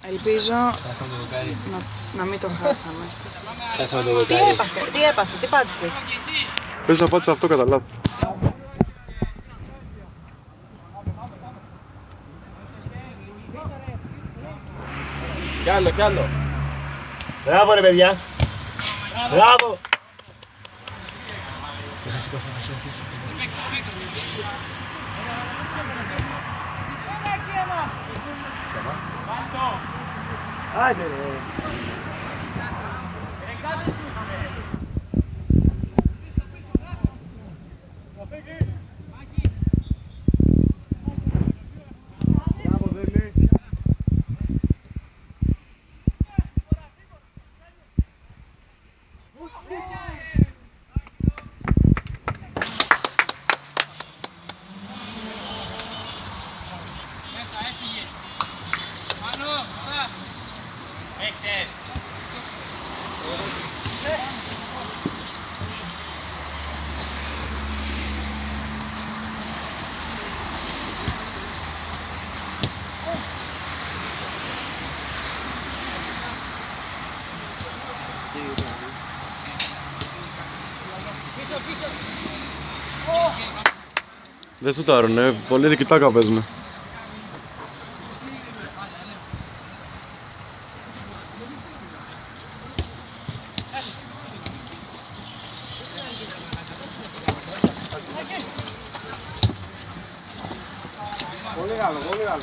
Ελπίζω να μην τον χάσαμε. Χάσαμε το δοκάρι. Τι έπαθε, τι πάτησες? Πες να πάτησα αυτό κατά λάθος. Κι άλλο, κι άλλο. Μπράβο ρε παιδιά. Μπράβο. Άντε ρε. Δεν σουτάρουνε, πολύ δικητάκα παίζουνε. Πολύ καλό, πολύ καλό.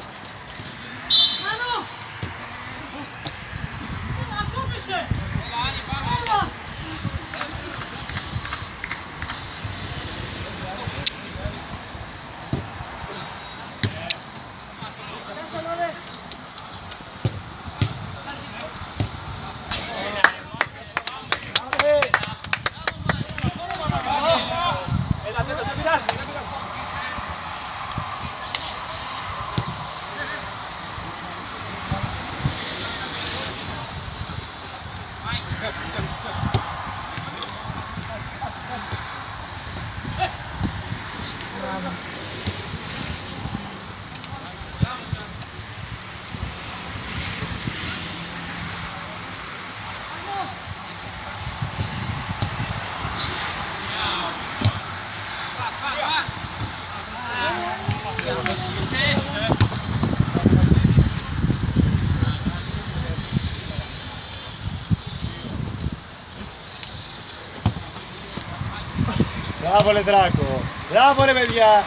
Μπράβο ρε Δράκο. Μπράβο ρε παιδιά.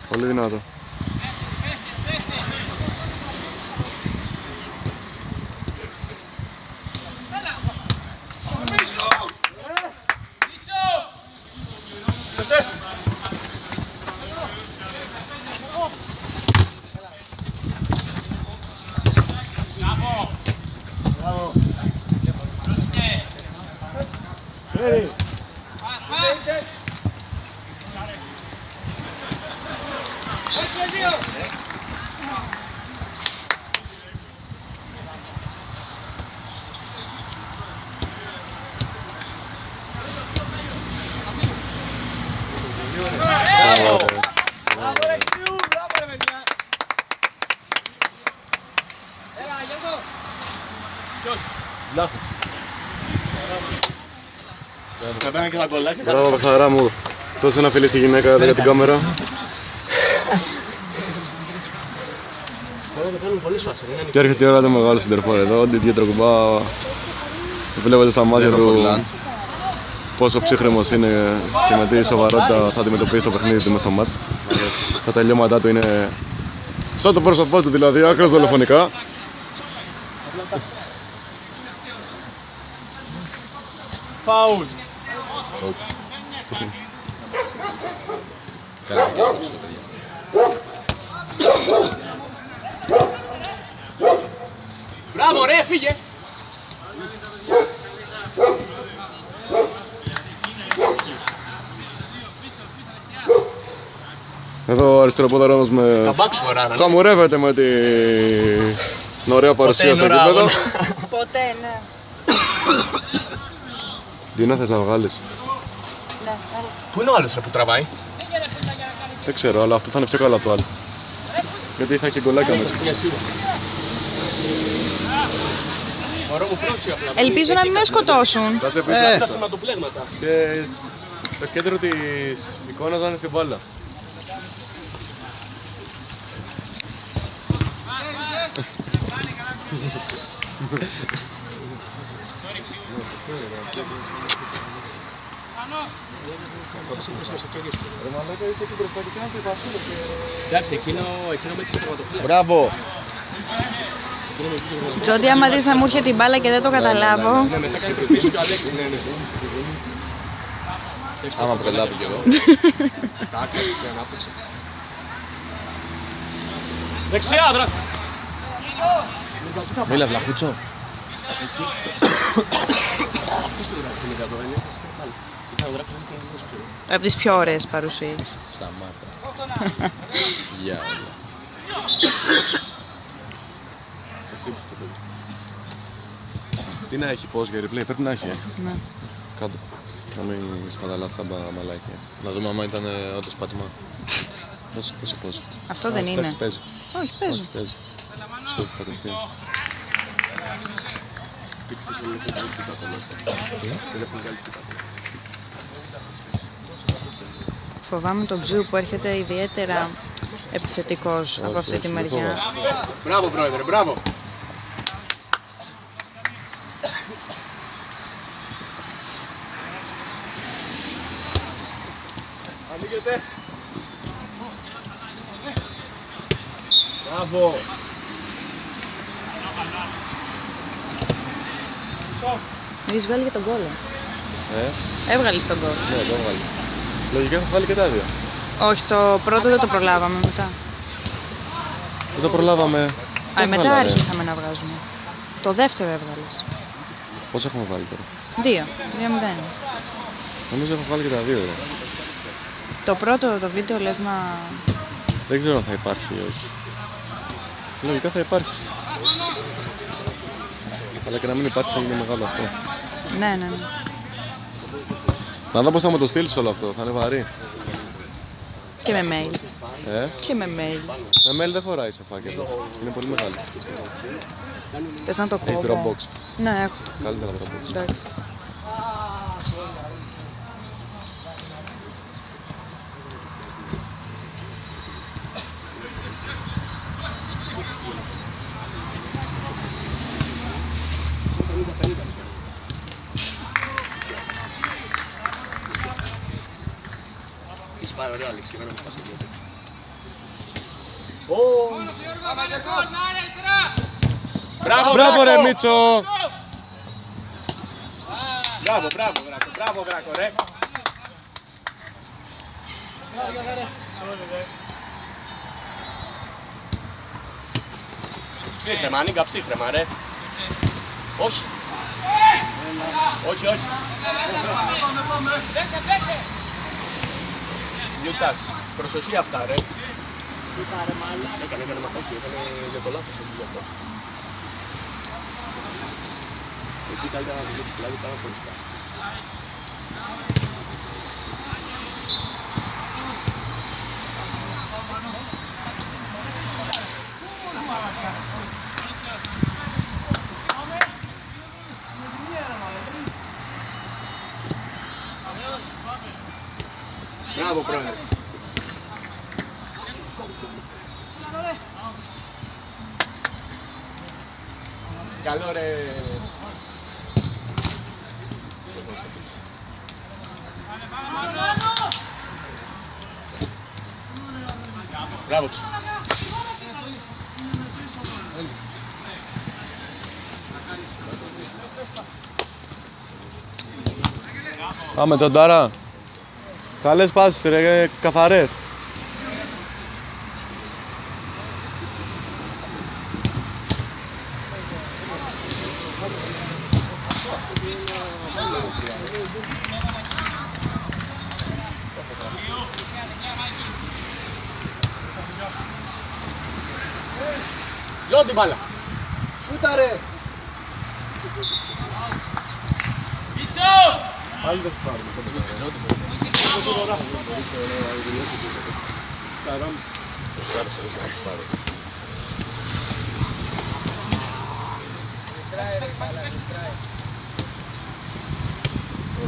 Πολύ δυνατό. Μπράβο παιχταρά μου, τόσο να φίλει στη γυναίκα για την κάμερα. Και έρχεται η ώρα του μεγάλου συντερφόρ εδώ, ότι διατροκουμπά. Βλέπετε στα μάτια του πόσο ψύχρεμος είναι και με τι σοβαρότητα θα αντιμετωπίσει το παιχνίδι του μες στο μάτς. Τα τελειώματά του είναι σαν το πρόσωπό του, δηλαδή άκρως δολοφονικά. Φάουλ. Μπράβο ρε, φύγε. Εδώ ο αριστεροπόδαρος με χαμουρεύεται με την ωραία παρουσία στο γήπεδο. Ποτέ, ναι. Δίνα, θες να βγάλεις? Ναι, Πού είναι ο άλλος που τραβάει? Δεν ξέρω, αλλά αυτό θα είναι πιο καλό από το άλλο. Γιατί θα έχει γκολάκια μέσα. Ελπίζω να μην με σκοτώσουν. Και το κέντρο της εικόνας θα είναι στην μπάλα. Εντάξει, εκείνο με την τερματοφύλακα. Μπράβο! Τζόντι, άμα δεις να μου έρχεται την μπάλα και δεν το καταλάβω. Άμα προλάβω κι εγώ. Δεξιά, δρα! Μίλα, βλαχούτσο. Από τις πιο ωραίες παρουσίες. Σταμάτα. Γεια. Τι να έχει, πώς για replay, πρέπει να έχει. Ναι. Κάτω. Να μην σπαταλάς τα μαλάκια. Να δούμε άμα ήταν όντως πάτημα. Πόσο. Αυτό δεν είναι. Παίζει. Όχι, παίζω. Παίζει. Σου κατευθείαν. Φοβάμαι τον Ψου που έρχεται ιδιαίτερα επιθετικός από αυτή τη μεριά. Μπράβο, πρόεδρε, μπράβο! Ανοίγεται! Μπράβο! Έχεις βγάλει και τον γκολ. Έβγαλες τον γκολ. Ναι, το έβγαλε. Λογικά θα βγάλει και τα δύο. Όχι, το πρώτο δεν το προλάβαμε μετά. Δεν το προλάβαμε. Μετά άρχισαμε να βγάζουμε. Το δεύτερο έβγαλες. Πώς έχουμε βάλει τώρα? 2-0. Νομίζω έχω βάλει και τα δύο. Το πρώτο το βίντεο λες να... Δεν ξέρω αν θα υπάρχει ή όχι. Λογικά θα υπάρχει. Αλλά και να μην υπάρχει θα γίνει μεγάλο αυτό. Ναι. Να δω πώς θα μου το στείλεις όλο αυτό, θα είναι βαρύ. Και με mail. Και με mail. Με mail δεν χωράει σε φάκελο. Είναι πολύ μεγάλο. Θες να το Έχεις κόβω? Dropbox? Ναι, έχω. Καλύτερα Dropbox. Εντάξει. Πάει ωραία Άλεξ και εμένα μου πας και δύο. Μπράβο ρε Μίτσο! Μπράβο Δράκο ρε. Ψύχρεμα, ανοίγα ψύχρεμα ρε. Όχι. Όχι. Νιούτας, προσοχή αυτά ρε. Έκανε μαθάκι, έκανε για το λάθος αυτό. Εκεί καλύτερα να δουλέψει πλάτη πάρα πολύ καλά. Μπράβο πρόεδρε. Καλό ρε. Μπράβο. Πάμε Τζοντάρα. Καλές πάσεις ρε, καθαρές. Ζω την μπάλα. Σούτα ρε. Πάλι δεν θα πάρουμε.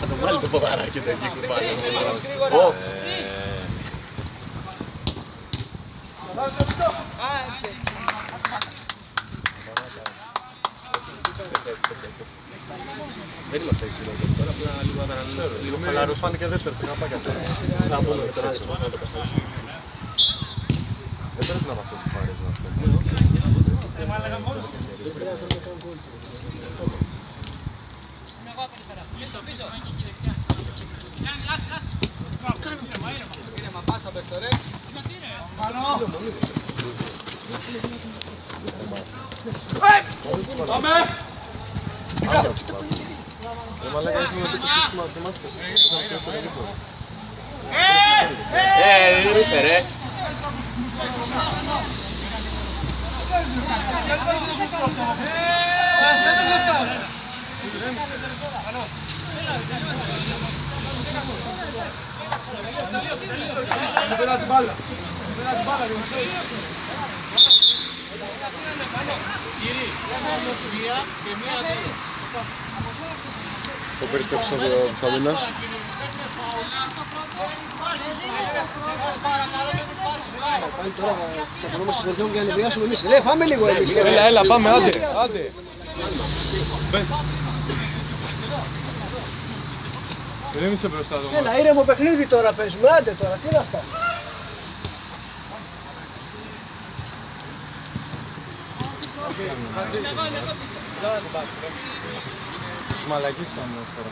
Θα το βάλει το ποδαράκι το εκεί κουφάλι. Δεν είμαστε εκεί τώρα, απλά λίγο χαλαρός. Φάνε και δεύτερο, τι να πάει κάτι. Θα πούμε τώρα, δεν πρέπει να βαφτώ τις πάρες να αυτό. Ορίστε ρε. Το περιστρέψω το Κωνσταντίνα. Πάλι τώρα τσακωνόμαστε στο χωριό για να νευριάσουμε εμείς. Πάμε λίγο εμείς. Έλα, πάμε, άντε. Δεν είσαι μπροστά εδώ. Έλα, ήρεμο παιχνίδι τώρα παίζουμε. Άντε τώρα, τι είναι αυτά. Τους μαλακίους θα μου τώρα.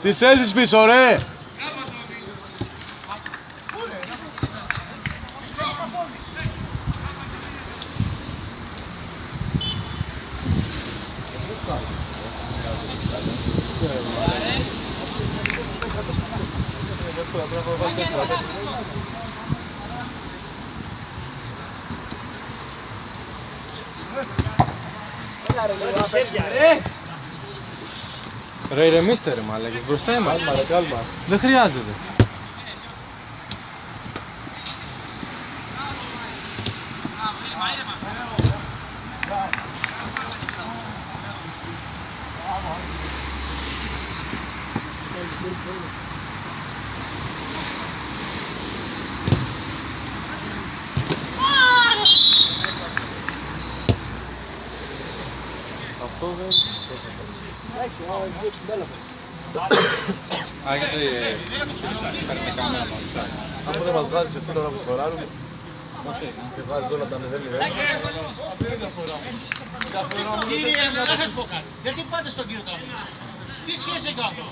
Τις θέσεις πίσω, ρε! Ρε ηρεμήστε ρε μαλάκες, μπροστά είμαστε. Κάλμα. Δεν χρειάζεται. Αυτό δεν... Εντάξει, να δείξουν μπέλα. γιατί παίρνετε κάμερα μας. Αν δεν μας βγάζεις εσύ τώρα που σκοράρουμε και βάζεις όλα τα 0-0. Κύριε, να σας πω κάτι. Γιατί πάτε στον κύριο Τραμπίνη. Τι σχέση έχει αυτό.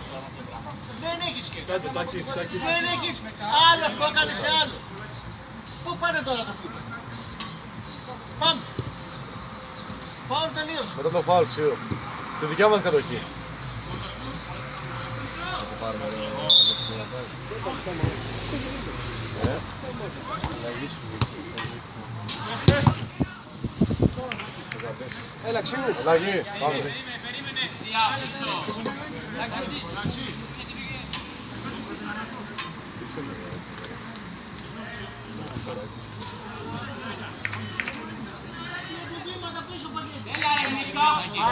Δεν έχει σχέση. Δεν έχει. Άλλος το έκανε σε άλλο. Πού πάνε τώρα το φίλο. Πάμε. Φάουλ τελείωσε. Μετά το φάουλ ξύρο. Στη δικιά μας κατοχή. Έλα, ξύλου. Αλλαγή. Πάμε.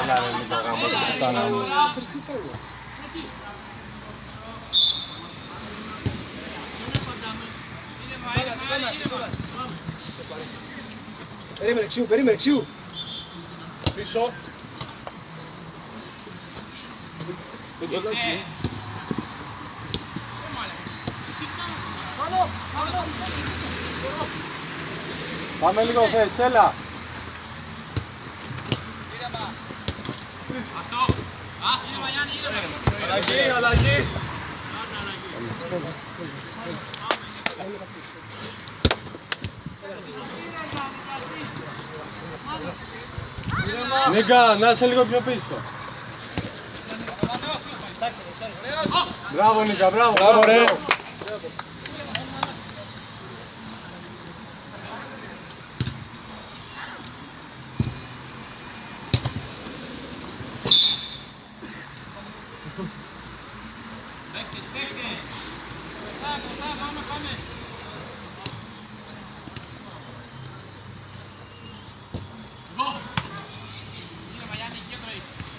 Έλα ρε Νίκα γάμο, το πουτάνα μου. Περίμενε, ξύλου, περίμενε, ξύλου. Πίσω. Πάμε λίγο θέση, έλα. Αλλαγή, αλλαγή. Νίκα, να είσαι λίγο πιο πίσω. Μπράβο Νίκα, μπράβο. Μπράβο ρε.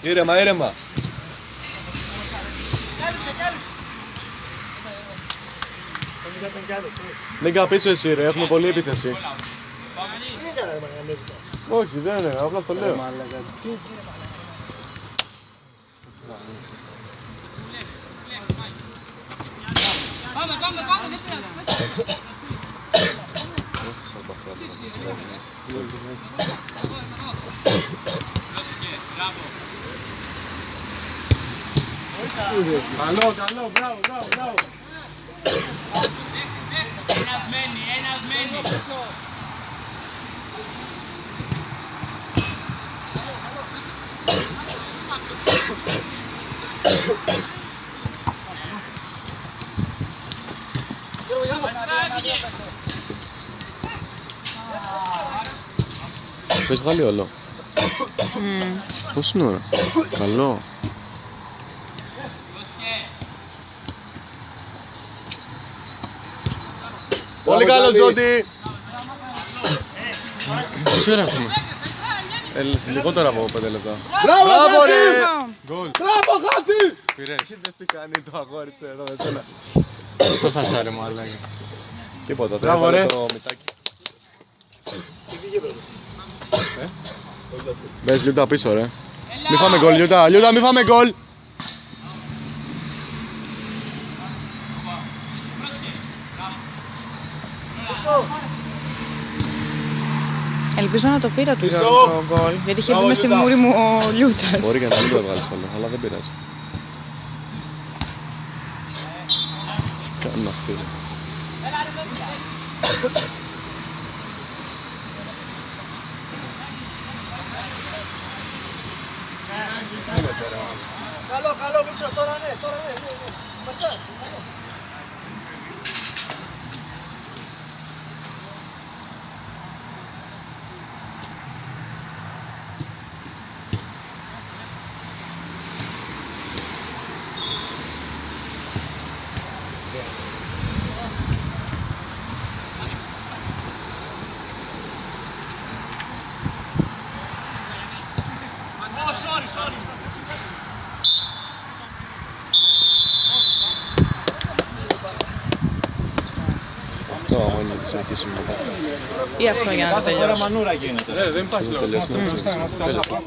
Ήρεμα, ήρεμα. Νίκα πίσω εσύ ρε, έχουμε πολλή επίθεση. Όχι, δεν είναι, απλά στο λέω. Καλό, καλό, μπράβο, μπράβο, μπράβο. Ένας μένει, ένας μένει. Το έχεις βγάλει όλο. Πώς είναι ώρα. Καλό. Πολύ καλό Τζόντι. Πόση ώρα έχουμε. Λιγότερα από 5 λεπτά. Μπράβο ρε. Γκολ. Μπράβο Χάτσι. Πήρες. Είδες τι κάνει το αγόρι σου εδώ με σένα. Το θα σάρε μου αλλά. Τίποτα, δεν Μπράβο, ρε. έβαλε το μητάκι. Μπες Λιούτα πίσω ρε. Μη φάμε γκολ Λιούτα, Λιούτα μη φάμε γκολ. Ελπίζω να το πήρα του Γιώργου το γκολ, γιατί είχε μπει μες στη μούρη μου ο Λιούτας. Μπορεί και να μην το έβγαλες όλο, αλλά δεν πειράζει. Τι κάνουν αυτοί ρε. Καλό, καλό Μίτσο, τώρα ναι, τώρα ναι. Μαρτά. Αυτό άμα είναι να τη συνεχίσουμε μετά. Ή αυτό για να το τελειώσω. Μανούρα γίνεται. Δεν υπάρχει λόγος. Τελειώσουμε.